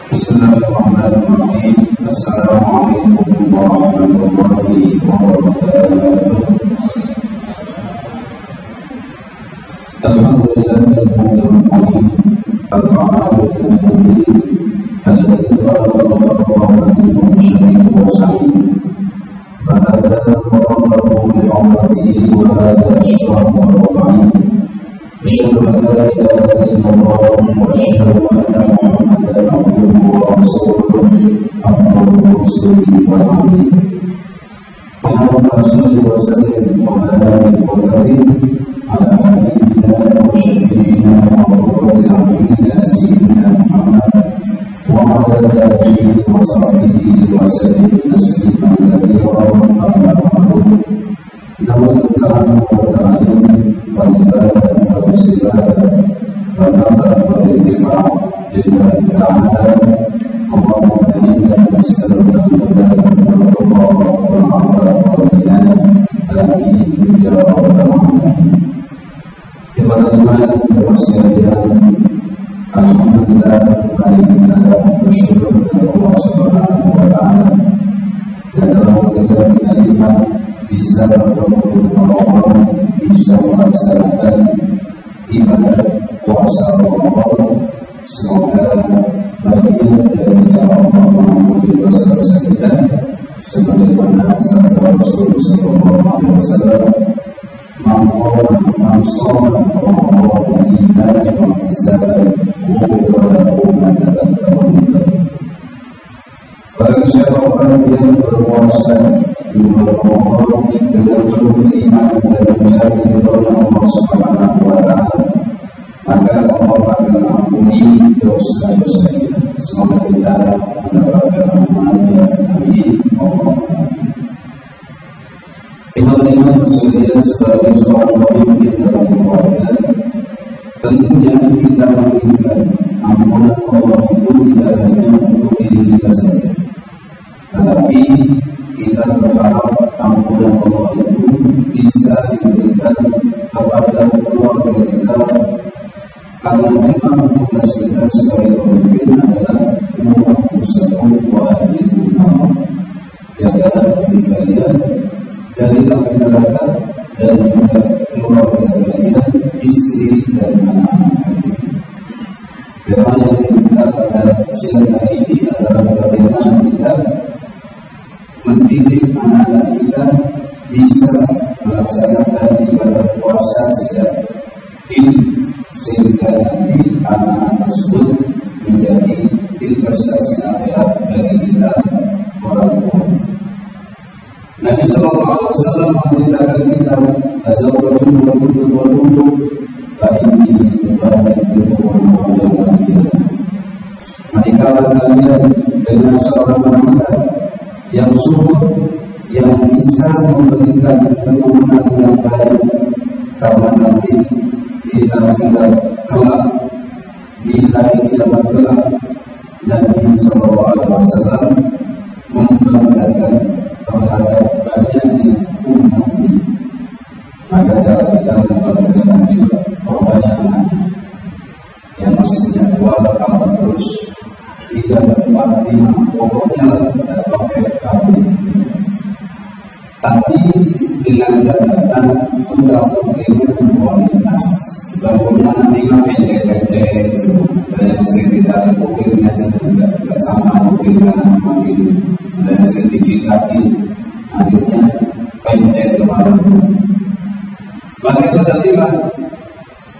Bismillahirrahmanirrahim. Assalamualaikum warahmatullahi wabarakatuh. Alhamdulillahirrahmanirrahim. Al-Fatihah. أشهد أن لا إله إلا الله وأشهد أن محمدا عبده ورسوله أفضل الرسل والأنبياء. اللهم صل وسلم وبارك وكرم على حبيبنا وشفيعنا وقرة أعيننا سيدنا محمد وعلى آله وصحبه وسلم تسليما كثيرا. أما بعد نود التعلم والتعليم والإفادة والاستفادة والنفع والانتفاع لله تعالى. اللهم إنا نسألك الهدى والرضا والعفاف والغنى. آمين يا رب العالمين. Iman sekalian, alhamdulillah hari kita bersyukur kepada Allah Subhanahu wa taala. Dan dalam ketika kita bisa berkumpul Ramadan, bisa melaksanakan ibadah puasa Ramadan, semoga bagian dari cara mengampuni dosa-dosa kita sebagaimana sabda Rasulullah SAW, man shoma Ramadan imanan wa ihtisaban ghufira lahu ma taqaddama min dhanbihi. Barang siapa orang yang berpuasa di bulan Ramadan dengan penuh keimanan dan mencari ridha Allah Subhanahu wa taala, maka Allah akan mengampuni dosa-dosa kita. Semoga kita mendapatkan ampunannya. Amin. Iman sekalian, sebagai seorang pemimpin dalam keluarga, tentunya kita menginginkan ampunan Allah itu tidak hanya untuk diri kita saja, tetapi kita berharap ampunan Allah itu bisa diberikan kepada keluarga kita, karena memang tugas kita sebagai pemimpin adalah mengusahakan wajibullah. Jagalah diri kalian dari masyarakat dan juga keluarga kalian, istri dan anak-anak kalian. Tema yang kita pada siang hari ini adalah bagaimana kita mendidik anak-anak kita bisa melaksanakan ibadah puasa sejak dini, sehingga nanti anak-anak tersebut menjadi investasi akhirat bagi kita orang tua. Nabi sallallahu alaihi wasallam memberitakan kita, "Azawwaju wa qulu fa inni ubahidu wa mu'awwidun." Menikahlah kalian dengan seorang wanita yang subur, yang bisa memberikan keturunan yang baik, karena nanti kita sudah kelak di hari kiamat kelak. Nabi sallallahu alaihi wasallam membanggakan terhadap banyaknya umat ini. Maka cara kita membanggakan juga perbanyakan yang masih punya keluarga tambah terus 3, 4, 5, pokoknya tidak pakai kamu. Tapi dengan catatan undang dengan kualitas. Bangunnya nanti mencet-cet, banyak sekitar mungkinnya tidak sama mungkin dan sertifikat akhirnya pencet kemana-mana. Maka ketika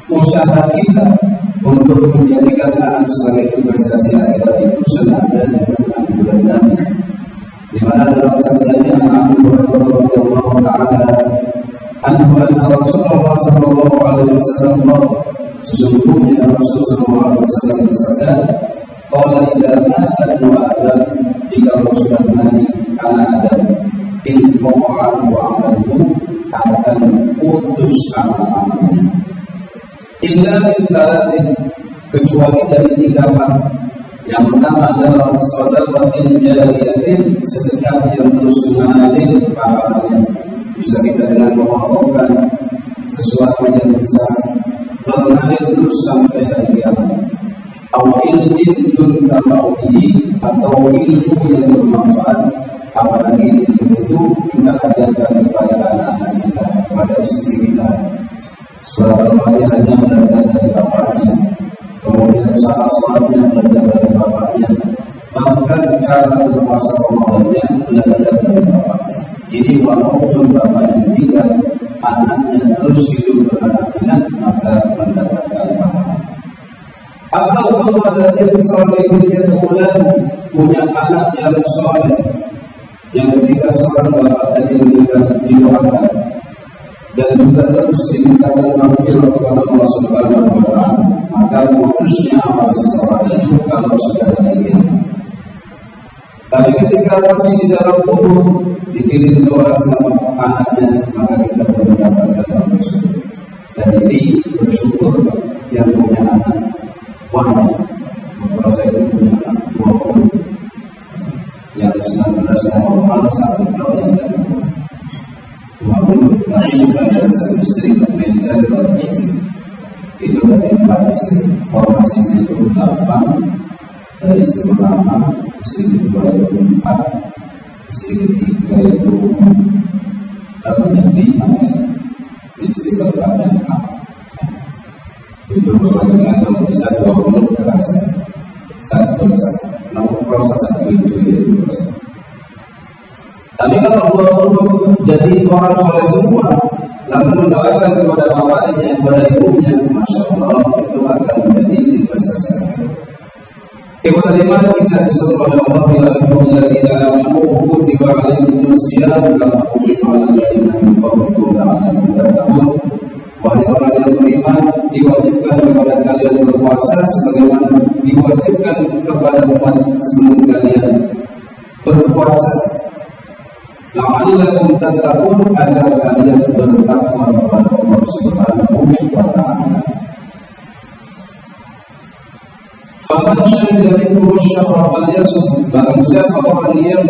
usaha kita untuk menjadikan anak sebagai investasi akhirat itu senada dengan anjuran Nabi, di mana dalam sabdanya Abu Hurairah radhiyallahu taala anhu anna Rasulullah sallallahu alaihi wasallam, sesungguhnya Rasulullah sallallahu alaihi wasallam bersabda, "Qala idza mata Adam, jika sudah mati anak Adam, in qaw'an wa amaluhu, akan putus amal-amalnya. Illa min thalathin, kecuali dari 3 hal. Yang pertama adalah shadaqatin jariyatin, sedekah yang terus mengalir pahalanya. Bisa kita dengan mewakafkan sesuatu yang bisa mengalir terus sampai hari kiamat. atau ilmu atau ilmu yang bermanfaat, apalagi ilmu itu kita ajarkan kepada anak-anak kita, kepada istri kita. Surat Al-Fatihahnya belajar dari bapaknya, kemudian salat-salatnya belajar dari bapaknya, bahkan cara berpuasa Ramadannya belajar dari bapaknya. Jadi walaupun bapaknya tidak, anaknya terus hidup beranak-anak, maka mendapatkan pahala. Atau kalau ada yang soleh yang punya anak yang soleh, yang ketika seorang bapak dan ibu didoakan dan juga terus dimintakan maghfirah kepada Allah Subhanahu wa Ta'ala, maka putusnya amal seseorang itu kalau sudah ada. Tapi ketika masih di dalam kubur dikirim doa sama anaknya, maka kita perlu mendapatkan maghfirah. Dan ini bersyukur yang punya anak banyak. Kalau saya punya anak 20, yang 19 orang satu tahun yang lalu 20, tapi ada satu istri manajer dalam itu dari 4 istri. Formasinya itu 8, dari istri pertama, istri kedua itu 4, istri ketiga itu tapi yang 5, istri keempatnya 6. Itu berbagai kalau bisa 20 terasa satu persatu. Namun proses satu itu proses. Tapi kalau 20 jadi orang soleh semua, lalu mendoakan kepada bapaknya, kepada ibunya, masya Allah, itu akan menjadi investasi. Yang kelima kita disuruh oleh Allah bila kita mampu tiba hari manusia dalam hubungan dengan Allah. Wahai orang yang beriman, diwajibkan kepada kalian berpuasa sebagaimana diwajibkan kepada umat sebelum kalian berpuasa. La'allakum tattaqun, agar kalian bertakwa kepada Allah Subhanahu wa Ta'ala. Faman syahida minkum asyhara falyasum, barang siapa orang yang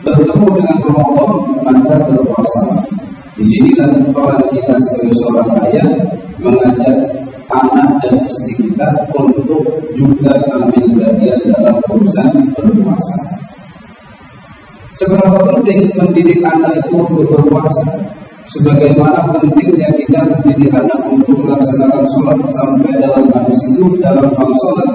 bertemu dengan Ramadan maka berpuasa. Di sini kan orang kita sebagai seorang ayah mengajak anak dan istri kita untuk juga ambil bagian dalam urusan berpuasa. Seberapa penting mendidik anak itu untuk berpuasa? Sebagaimana pentingnya kita mendidik anak untuk melaksanakan sholat sampai dalam hadis itu dalam hal sholat.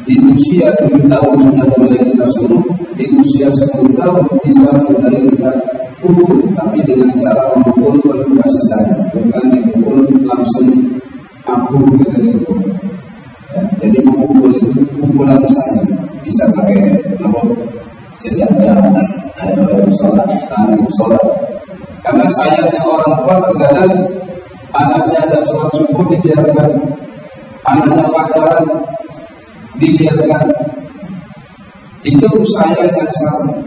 Di usia 7 tahun sudah mulai kita suruh, di usia 10 tahun bisa mulai kita pukul, tapi dengan cara memukul penuh kasih sayang, bukan dipukul langsung ampun kita dipukul. Jadi memukul itu pukulan sayang, bisa pakai nomor senjata, ada yang sholat, tangan sholat. Karena sayangnya orang tua terkadang anaknya ada sholat subuh dibiarkan, anaknya pacaran dibiarkan. Itu sayang yang salah.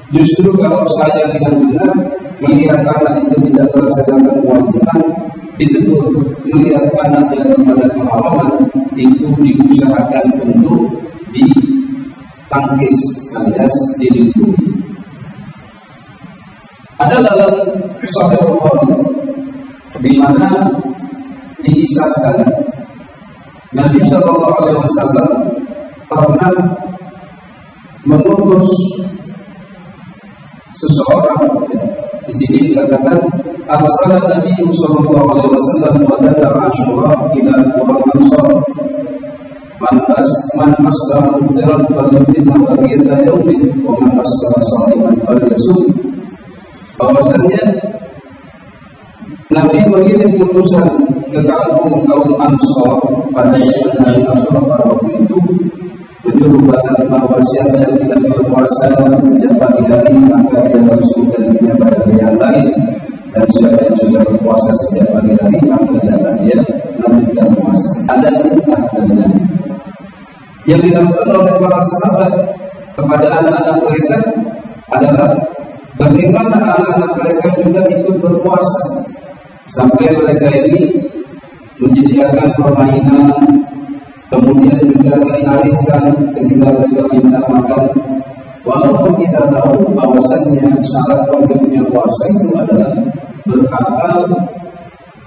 Justru kalau saya dengan benar melihat anak itu tidak melaksanakan kewajiban, itu melihat anaknya kepada keharaman, itu diusahakan untuk ditangkis alias dilindungi. Ada dalam Sahih Bukhari di mana dikisahkan Nabi Sallallahu Alaihi Wasallam pernah mengutus seseorang. Di sini dikatakan arsala Nabi sallallahu alaihi wasallam pada Asyura ila orang Ansar. Man asbara muftiran falyutim baqiyata yaumin wa man asbara sha'iman falyasum. Bahwasanya Nabi mengirim utusan ke kaum Ansar pada hari Asyura pada waktu itu, menyuruhkan bahwa siapa yang tidak berpuasa sejak pagi hari maka dia harus menggantinya pada hari yang lain, dan siapa yang sudah berpuasa sejak pagi hari maka dia lanjutkan puasa. Ada perintah dari Nabi yang dilakukan oleh para sahabat kepada anak-anak mereka adalah bagaimana anak-anak mereka juga ikut berpuasa, sampai mereka ini menyediakan permainan, kemudian juga menarikkan ketika mereka minta makan. Walaupun kita tahu bahwasannya syarat wajibnya puasa itu adalah berakal,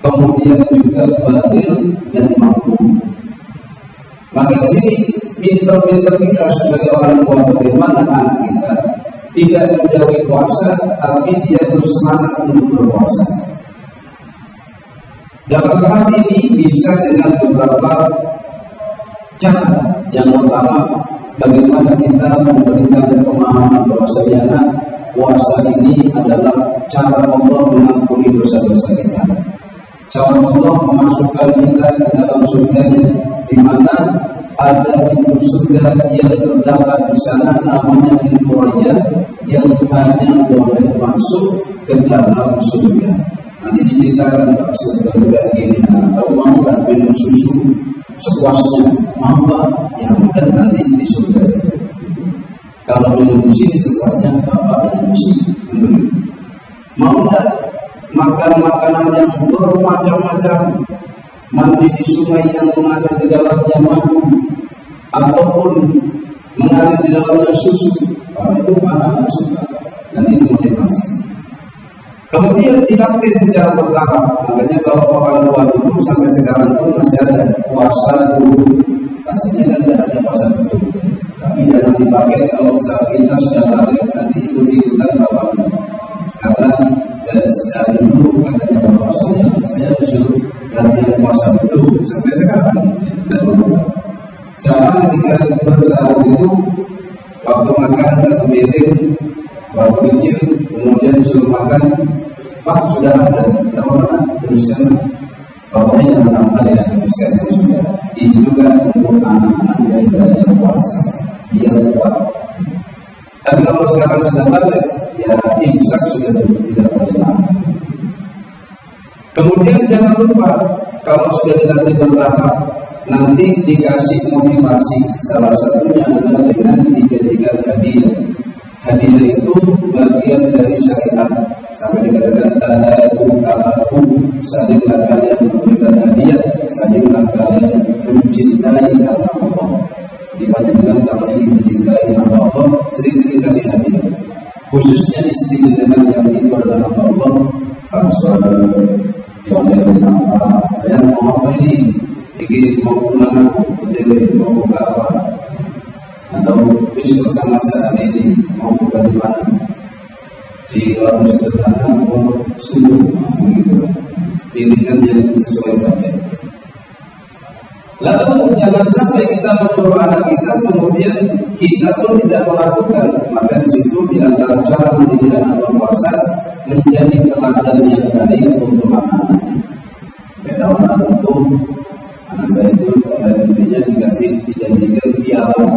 kemudian juga baligh dan mampu. Maka di sini pinter-pinter kita sebagai orang tua bagaimana anak kita tidak menjauhi puasa, tapi dia bersemangat untuk berpuasa. Dalam hal ini bisa dengan beberapa cara. Yang pertama, bagaimana kita memberikan pemahaman bahwasanya puasa ini adalah cara Allah mengampuni dosa-dosa kita. Cara Allah memasukkan kita ke dalam surga-Nya, di mana ada pintu surga yang terdapat di sana namanya pintu raya yang hanya boleh masuk ke dalam surga. Nanti diceritakan surga ini atau mau minum susu sepuasnya, mau yang ada nanti di surga. Kalau minum di sini sepuasnya, bapak minum di sini. Mau makan makanan yang bermacam-macam, mandi di sungai yang mengalir di dalamnya madu, ataupun mengalir di dalamnya susu, itu mana suka, nanti dimotivasi. Kemudian dilatih secara bertahap, makanya kalau orang tua dulu sampai sekarang pun masih ada puasa dulu, pastinya kan tidak ada puasa dulu, tapi jangan dipakai kalau saat kita sudah balik nanti ikut-ikutan bapaknya, karena dari dulu katanya bapak saya disuruh latihan puasa dulu sampai sekarang. Sama ketika bersahur itu, waktu makan satu piring, baru kecil, kemudian disuruh makan, Pak sudah ada, tidak pernah teruskan. Bapaknya dalam hal yang teruskan sudah. Ini juga untuk anak-anak yang belajar puasa, dia kuat. Dan kalau sekarang sudah balik, ya imsak sudah tidak boleh makan. Kemudian jangan lupa, kalau sudah dilatih bertahap, nanti dikasih motivasi. Salah satunya adalah dengan dijadikan hadiah. Hadiah itu bagian dari syariat. Sampai dikatakan tahaku, salinglah kalian memberikan hadiah, salinglah kalian mencintai Allah. Dibandingkan kalau ingin mencintai Allah, sering-sering kasih hadiah. Khususnya istri dengan yang itu adalah Allah. Harus diomongin apa? Saya mau apa ini? Ingin mau kemana? Betul mau buka apa? Atau besok sama saya ini mau buka di mana? Di dalam sederhana mau sungguh begitu. Pilihkan yang sesuai budget. Lalu jangan sampai kita menyuruh anak kita kemudian kita pun tidak melakukan. Maka di situ di antara cara mendidik anak berpuasa menjadi teladan yang baik untuk anak-anaknya. Beda orang itu, anak saya itu pada intinya dijanjikan piala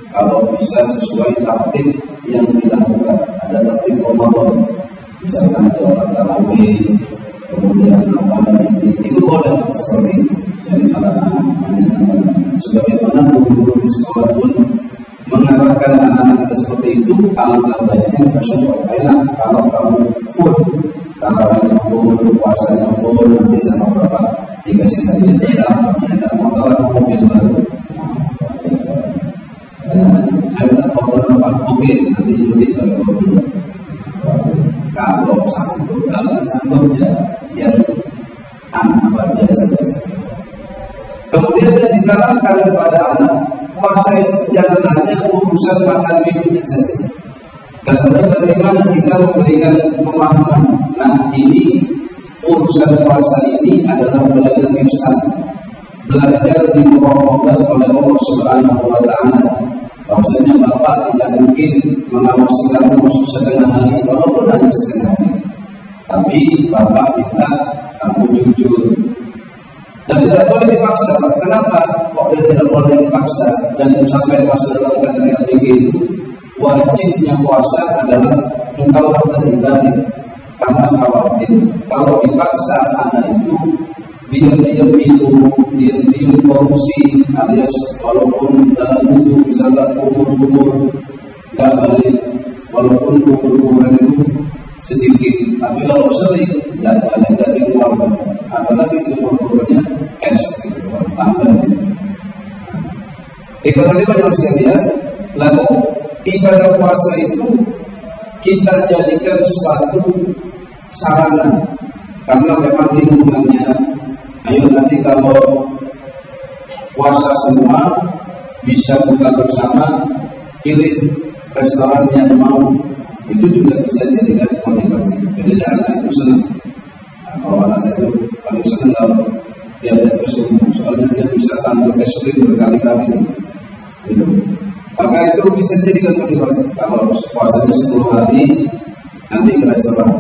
kalau bisa sesuai taktik yang dilakukan. Ada taktik Ramadan, misalkan orang tarawih, kemudian itu boleh seperti itu. Dari anak-anak sebagaimana guru-guru di sekolah pun mengarahkan anak-anak seperti itu. Alangkah baiknya bersyukur kalau kamu full, kalau kamu berpuasa full nanti sama bapak dikasih hadiah tidak motor mobil baru. Ada beberapa mobil nanti jadi mobil. Kalau sanggup ya anak biasa. Kemudian diterangkan kepada anak, puasa itu jangan hanya urusan makan minumnya saja. Katanya bagaimana kita memberikan pemahaman. Nah ini urusan puasa ini adalah belajar ihsan, belajar dimuliakan oleh Allah Subhanahu Wa Taala. Bahwasanya bapak tidak mungkin mengawasi kamu setengah hari, walaupun hanya setengah hari. Tapi bapak minta kamu jujur. Dan tidak boleh dipaksa. Kenapa? Kok dia tidak boleh dipaksa dan sampai puasa dalam keadaan begitu? Wajibnya puasa adalah engkau beribadah karena khawatir kalau dipaksa anak itu diam-diam minum, diam-diam korupsi, alias walaupun dalam itu misalnya umur nggak balik, walaupun umur itu sedikit, tapi kalau sering nggak balik dari keluarga, apalagi umurnya tambah. Ekonomi banyak sekalian. Lalu ibadah puasa itu kita jadikan suatu sarana, karena memang lingkungannya. Ayo nanti kalau puasa semua, bisa buka bersama, pilih restoran yang mau, itu juga bisa jadikan motivasi. Jadi anak itu senang. Kalau anak saya itu paling senang kalau dia ada bersama, soalnya dia bisa tampil kesulitan berkali-kali. Gitu. Maka itu bisa jadikan motivasi. Kalau puasanya 10 hari, nanti ke restoran.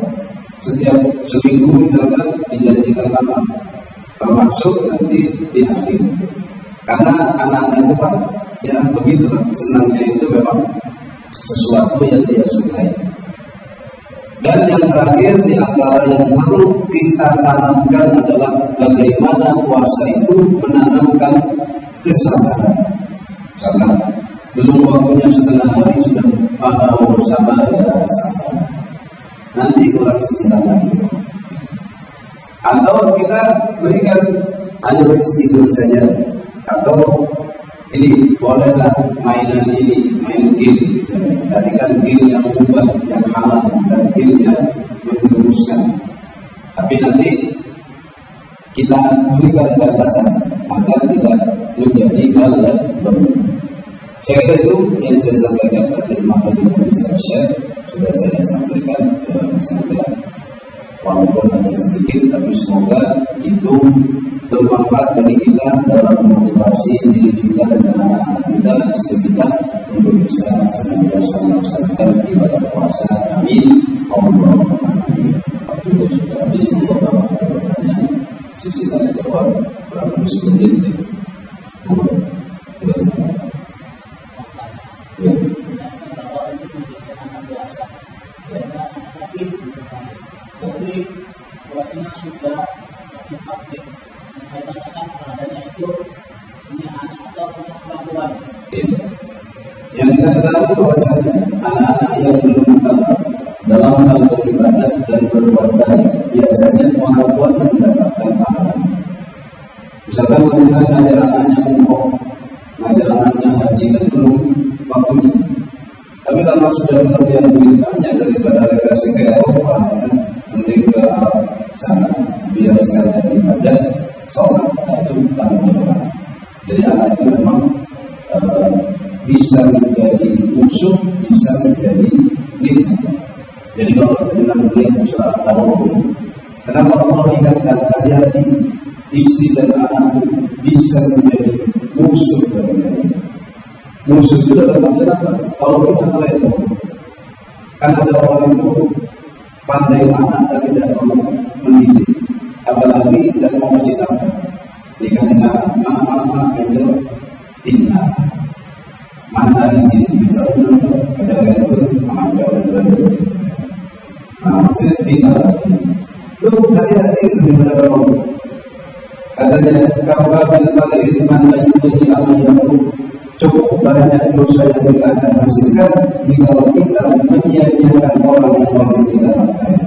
Setiap seminggu misalkan dijanjikan apa, termasuk nanti di akhir. Karena anak-anak itu Pak, ya begitu, senangnya itu memang sesuatu yang dia sukai. Dan yang terakhir di antara yang perlu kita tanamkan adalah bagaimana puasa itu menanamkan kesabaran. Karena belum waktunya setengah hari sudah mau bersama ya sabar. Nanti kurang sebentar lagi. Atau kita berikan ayo tidur saja. Atau ini bolehlah mainan ini, main game. Tadi kan game yang mubah, yang halal, dan game yang menjerumuskan. Tapi nanti kita berikan batasan agar tidak menjadi hal yang berbeda. Saya kira itu yang saya sampaikan tadi, maka tidak bisa share, sudah saya sampaikan dalam kesempatan. Walaupun hanya sedikit, tapi semoga itu bermanfaat bagi kita dalam memotivasi diri kita dan anak-anak kita, istri kita untuk bisa senantiasa melaksanakan ibadah puasa. Amin. Allahumma amin. Waktu itu sudah habis, semoga bertanya. Sisi tanya jawab berapa menit. Tapi puasanya sudah dipakai. Saya katakan adanya itu ini anak atau perempuan. Yang kita ketahui bahwasanya anak-anak yang belum tahu dalam hal beribadah dan berbuat baik biasanya orang tuanya mendapatkan pahala. Misalkan kemudian ada anaknya umroh, ada anaknya haji kan belum waktunya. Tapi kalau sudah kemudian beritanya daripada rekreasi ke Eropa, mending ke sana, biar sekalian ibadah, sholat itu tanggung jawab. Jadi anak itu memang bisa menjadi musuh, bisa menjadi nikmat. Jadi kalau kita melihat surat Al-Baqarah, kenapa Allah ingatkan hati-hati istri dan anak bisa menjadi musuh bagi kita. Musuh itu dalam artian apa? Kalau kita melihat, kan ada orang yang pandai mana tapi tidak mau mendidik, apalagi tidak mau kasih tahu. Jika di sana mana itu tinggal, mana di sini misalnya ada itu ada itu, maksudnya tinggal. Lu hati-hati itu di mana kamu? Katanya kalau pada itu mana itu tidak mau cukup banyak dosa yang kita akan hasilkan jika kita menyia-nyiakan orang yang wajib kita pakai.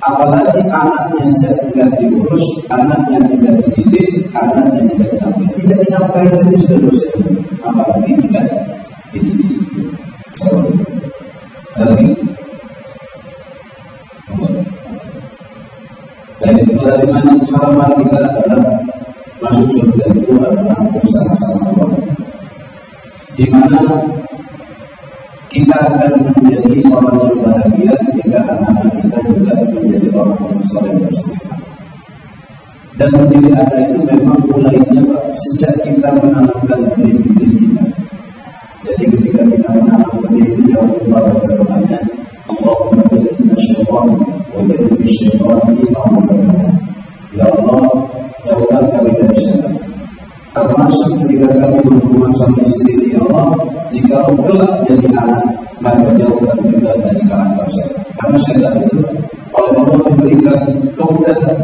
Apalagi anak yang tidak diurus, anak yang tidak dididik, anak yang tidak dinafkahi. Tidak dinafkahi saja sudah dosa itu. Apalagi tidak dididik. Dan itu dari mana harapan kita adalah masuk surga itu adalah bersama-sama Allah. Di mana kita akan menjadi orang yang bahagia jika anak-anak kita juga menjadi orang yang soleh dan soleh. Dan menjadi anak itu memang mulainya sejak kita menanamkan diri kita. Jadi ketika kita menanamkan diri Allah berfirman, Allahumma jadikan syaitan wa jadikan syaitan ila mazalana. Ya Allah, jauhkan kami dari syaitan. Termasuk ketika kami berhubungan sama istri ya Allah, jika kelak jadi anak, maka jauhkan juga dari kalangan syaitan. Karena syaitan itu oleh Allah memberikan kemudahan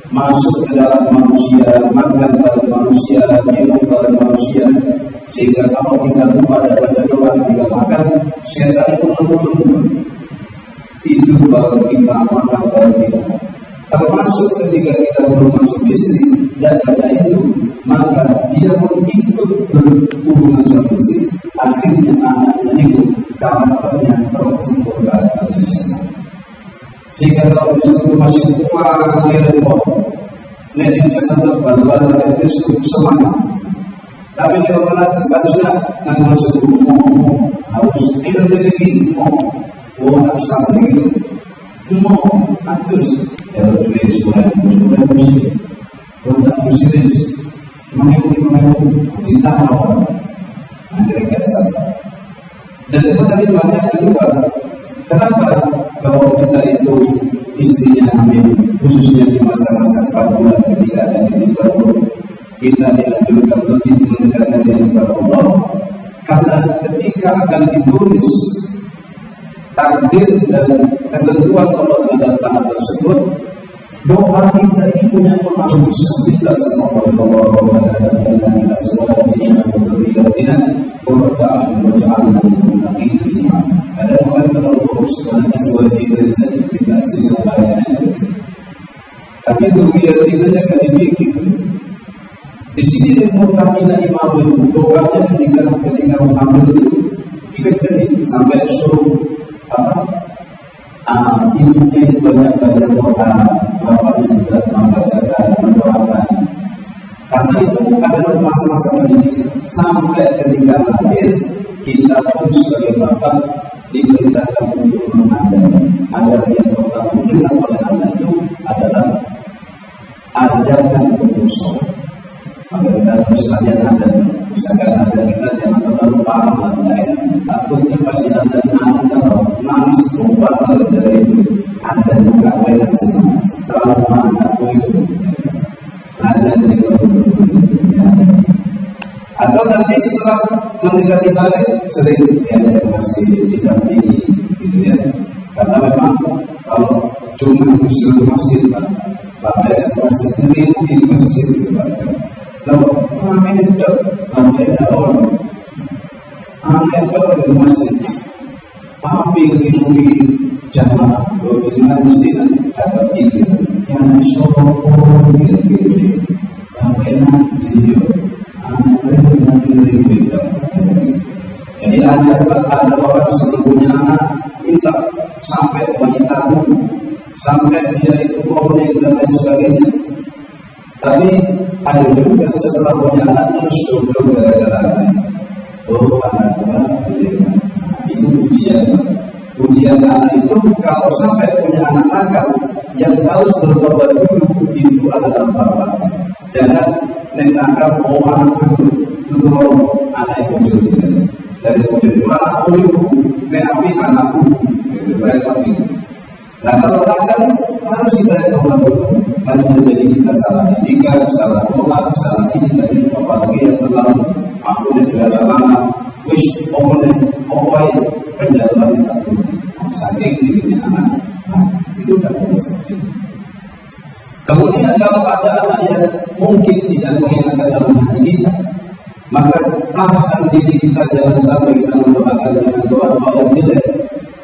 masuk ke dalam manusia, makan pada manusia, minum pada manusia, sehingga kalau kita lupa dan baca doa tidak makan, syaitan itu menurun. Tidur baru kita, makan baru kita. Termasuk ketika kita belum masuk istri dan baca itu, maka dia pun ikut berhubungan sama istri. Akhirnya anaknya itu karakternya tersempurna dari sana. Sehingga kalau disuruh masih kurang dia repot, netizen tetap baru-baru itu semangat. Tapi kalau pernah statusnya nggak masuk harus tidak terjadi harus sampai itu atur ya lebih sudah muslim untuk muslim mengikuti cinta Allah mereka sabar dan itu tadi banyak juga kenapa kalau kita itu istrinya hamil khususnya di masa-masa 4 bulan ketika ada di baru kita dianjurkan lebih mendekatkan diri kepada Allah karena ketika akan ditulis takdir dan ketentuan Allah dalam tangan tersebut doa kita ini punya pengaruh besar kita sama Allah ada orang kalau sebenarnya sebagai tapi dunia kita jangan dipikir. Di sini muktamina imam itu doanya ketika mengambil itu kita jadi sampai suruh ibunya itu banyak baca doa, bapaknya juga membacakan mendoakan. Karena itu adalah masa-masa pendidikan sampai ketika lahir kita pun sebagai bapak diperintahkan untuk menandai agar yang pertama kita oleh anak itu adalah ajarkan untuk sholat. Maka kita harus ajarkan dan misalkan ada kita jangan terlalu paham lantai takutnya pasti ada anak kalau nangis keluar dari itu ada juga yang senang terlalu paham takut itu ada juga atau nanti setelah mendekati balik sering ada masih didampingi gitu ya karena memang kalau cuma disuruh masjid Bapak masih sendiri di masjid kalau amin itu sampai ada orang amin itu di masjid hampir di jamaah di masjid ada tiga yang syukur gitu sampai nanti jadi ada orang sebelumnya anak minta sampai banyak tahun sampai dia itu proyek dan lain sebagainya tapi ada juga setelah punya anak terus duduk gara-gara anak itu ujian anak itu kalau sampai punya anak nakal yang harus bertobat dulu itu adalah bapak jangan menangkap orang dulu anak itu dari kemudian anak itu mengambil anakku itu baik tapi nah kalau nakal harus kita tahu kalau terjadi kita salah etika, salah doa, salah ini dari apalagi yang terlalu aku dan juga salah wish opai penjelasan itu saking tingginya anak itu tak boleh seperti itu. Kemudian kalau ada anak yang mungkin tidak mengingatkan dalam hati kita maka tahan diri kita jangan sampai kita mendoakan dengan doa-doa yang jelek.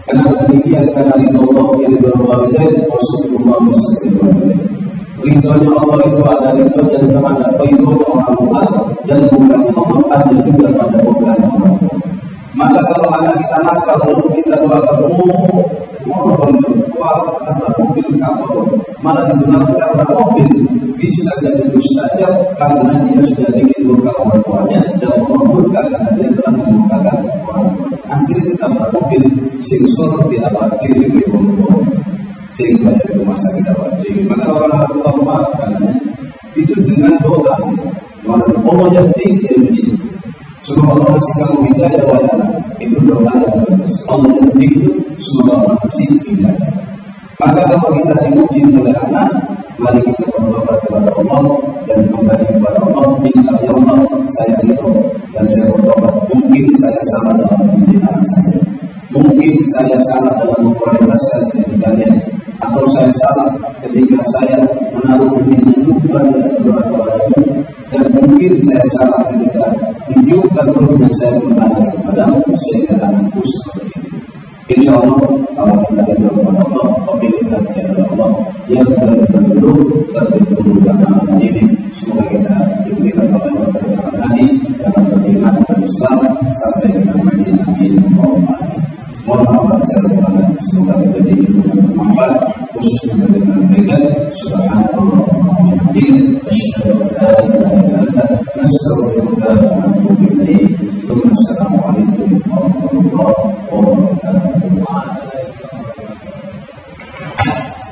Kenapa demikian? Karena itu Allah yang berdoa Rasulullah SAW. Ridhonya Allah itu ada ridho dan kepada ridho orang tua dan bukan Allah ada juga pada bukan orang tua. Maka kalau anak kita nakal lalu kita doakan mohon kata mobil kapal malah sebenarnya karena mobil bisa jadi saja karena dia sudah bikin luka orang tuanya dan membuka karena dia telah membukakan orang tua. Akhirnya kita mobil singsor tidak berarti di rumah sehingga dari rumah sakit awal. Maka orang tua maafkannya itu dengan doa. Maka Allah yang tinggi semoga Allah kasih kamu hidayah wajah itu doa Allah yang tinggi semoga Allah kasih hidayah. Maka kalau kita diuji oleh anak, mari kita berdoa kepada Allah dan kembali kepada Allah. Minta ya Allah, saya ridho dan saya berdoa. Mungkin saya salah dalam pendidikan saya, mungkin saya salah dalam memprioritaskan pendidikannya, atau saya salah ketika saya menaruh pendidikan bukan dengan doa-doa itu, dan mungkin saya salah ketika menunjukkan ruhnya saya kembali kepada sehingga anakku seperti itu. Insya Allah kalau kita berdoa kepada Allah, tapi kita kepada Allah yang dulu terbentuk dalam ini semoga kita diberikan oleh Allah Taala dalam beriman dan Islam sampai kita mati amin. Mohon maaf saya semoga kita diberikan manfaat khususnya bagi mereka. Subhanallah wa bihamdihi asyhadu an la ilaha illa anta astaghfiruka wa atubu ilaik. Nah,